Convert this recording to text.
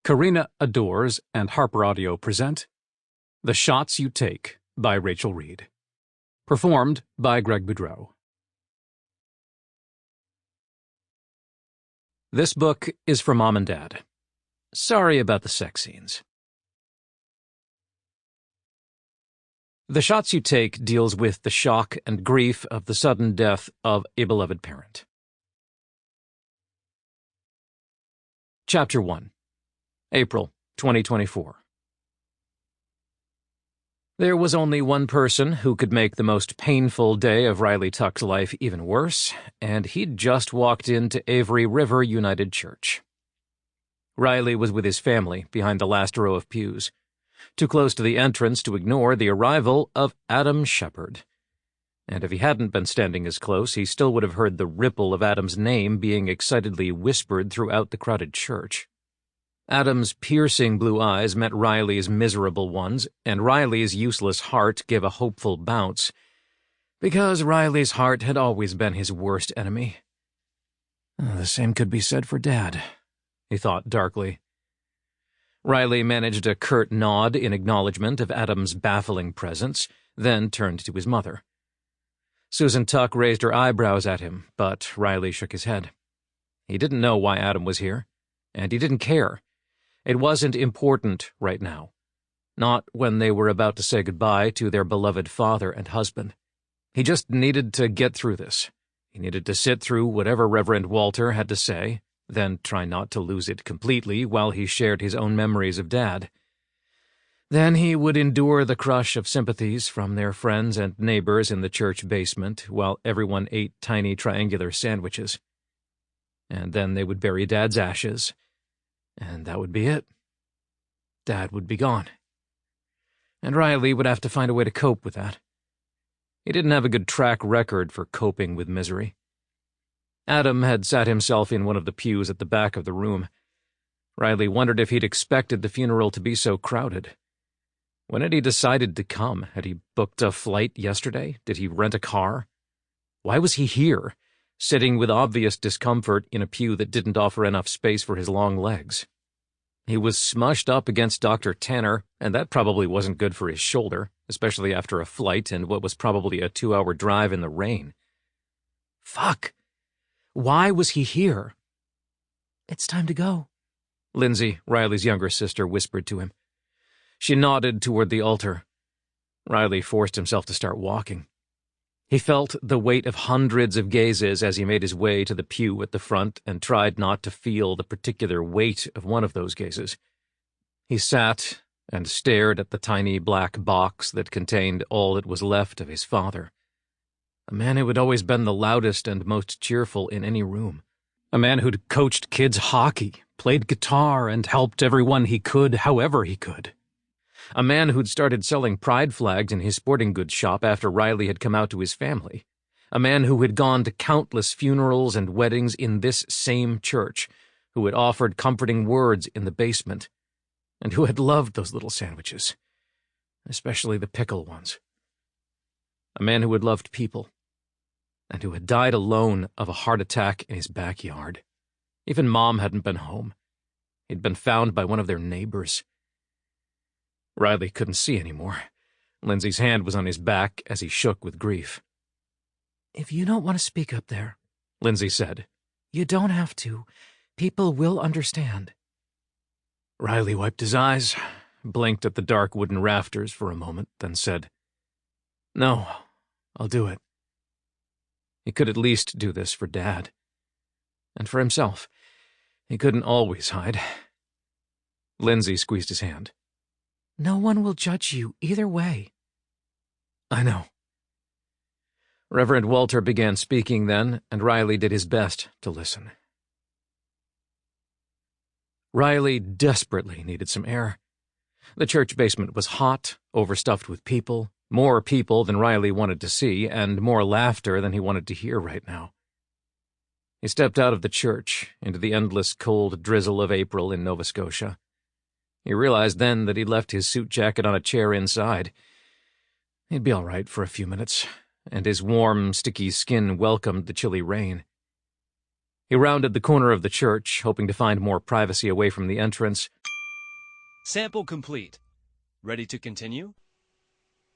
Karina Adores and HarlequinAudio present The Shots You Take by Rachel Reid. Performed by Greg Boudreau. This book is for Mom and Dad. Sorry about the sex scenes. The Shots You Take deals with the shock and grief of the sudden death of a beloved parent. Chapter 1. April 2024. There was only one person who could make the most painful day of Riley Tuck's life even worse, and he'd just walked into Avery River United Church. Riley was with his family behind the last row of pews, too close to the entrance to ignore the arrival of Adam Sheppard. And if he hadn't been standing as close, he still would have heard the ripple of Adam's name being excitedly whispered throughout the crowded church. Adam's piercing blue eyes met Riley's miserable ones, and Riley's useless heart gave a hopeful bounce, because Riley's heart had always been his worst enemy. The same could be said for Dad, he thought darkly. Riley managed a curt nod in acknowledgement of Adam's baffling presence, then turned to his mother. Susan Tuck raised her eyebrows at him, but Riley shook his head. He didn't know why Adam was here, and he didn't care. It wasn't important right now. Not when they were about to say goodbye to their beloved father and husband. He just needed to get through this. He needed to sit through whatever Reverend Walter had to say, then try not to lose it completely while he shared his own memories of Dad. Then he would endure the crush of sympathies from their friends and neighbors in the church basement while everyone ate tiny triangular sandwiches. And then they would bury Dad's ashes. And that would be it. Dad would be gone. And Riley would have to find a way to cope with that. He didn't have a good track record for coping with misery. Adam had sat himself in one of the pews at the back of the room. Riley wondered if he'd expected the funeral to be so crowded. When had he decided to come? Had he booked a flight yesterday? Did he rent a car? Why was he here, sitting with obvious discomfort in a pew that didn't offer enough space for his long legs? He was smushed up against Dr. Tanner, and that probably wasn't good for his shoulder, especially after a flight and what was probably a 2-hour drive in the rain. Fuck! Why was he here? It's time to go, Lindsay, Riley's younger sister, whispered to him. She nodded toward the altar. Riley forced himself to start walking. He felt the weight of hundreds of gazes as he made his way to the pew at the front and tried not to feel the particular weight of one of those gazes. He sat and stared at the tiny black box that contained all that was left of his father. A man who had always been the loudest and most cheerful in any room. A man who'd coached kids hockey, played guitar, and helped everyone he could however he could. A man who'd started selling pride flags in his sporting goods shop after Riley had come out to his family. A man who had gone to countless funerals and weddings in this same church, who had offered comforting words in the basement, and who had loved those little sandwiches, especially the pickle ones. A man who had loved people, and who had died alone of a heart attack in his backyard. Even Mom hadn't been home. He'd been found by one of their neighbors. Riley couldn't see anymore. Lindsay's hand was on his back as he shook with grief. If you don't want to speak up there, Lindsay said, you don't have to. People will understand. Riley wiped his eyes, blinked at the dark wooden rafters for a moment, then said, No, I'll do it. He could at least do this for Dad. And for himself. He couldn't always hide. Lindsay squeezed his hand. No one will judge you either way. I know. Reverend Walter began speaking then, and Riley did his best to listen. Riley desperately needed some air. The church basement was hot, overstuffed with people, more people than Riley wanted to see, and more laughter than he wanted to hear right now. He stepped out of the church into the endless cold drizzle of April in Nova Scotia. He realized then that he'd left his suit jacket on a chair inside. He'd be all right for a few minutes, and his warm, sticky skin welcomed the chilly rain. He rounded the corner of the church, hoping to find more privacy away from the entrance, Sample complete. Ready to continue?